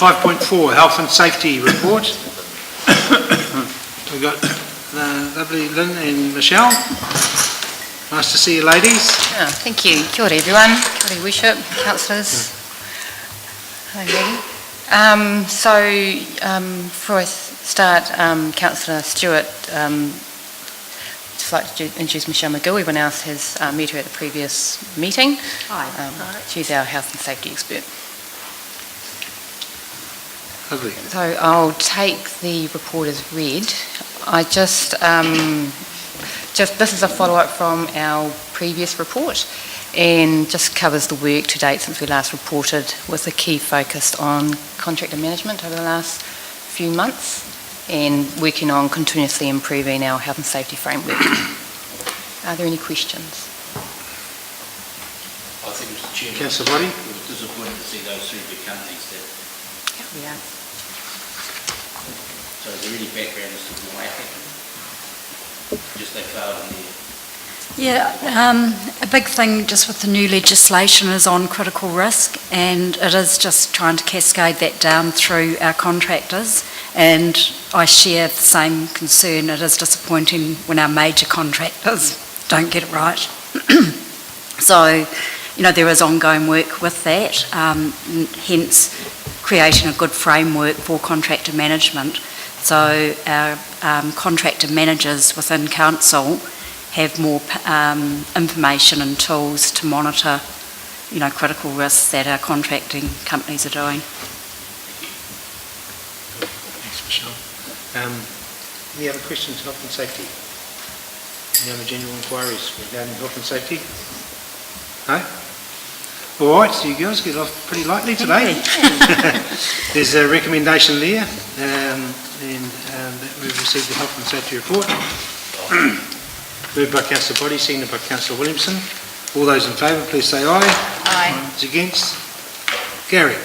5.4, Health and Safety Report. We've got lovely Lynn and Michelle. Nice to see you, ladies. Oh, thank you. Kia ora, everyone. Kia ora, Worship, Councillors. Hi, Maggie. Before I start, Councillor Stewart, just like to introduce Michelle McGill. Everyone else has met her at the previous meeting. Hi. She's our health and safety expert. Lovely. So I'll take the report as read. This is a follow-up from our previous report and just covers the work to date since we last reported, with a key focus on contractor management over the last few months and working on continuously improving our health and safety framework. Are there any questions? I think, Mr. Chairman, Councillor Body? it was disappointing to see those three big companies that. Yeah. So is there any background as to why it happened? Just they failed in there. Yeah, a big thing just with the new legislation is on critical risk, and it is just trying to cascade that down through our contractors, and I share the same concern. It is disappointing when our major contractors don't get it right. So, you know, there is ongoing work with that, hence creating a good framework for contractor management. So our contractor managers within council have more information and tools to monitor, you know, critical risks that our contracting companies are doing. Thanks, Michelle. Any other questions, health and safety? Any other general inquiries regarding health and safety? No? All right, so you girls get off pretty lightly today. There's a recommendation there, and that we've received the health and safety report. Moved by Councillor Body, seconded by Councillor Williamson. All those in favour, please say aye. Aye. Those against? Carried.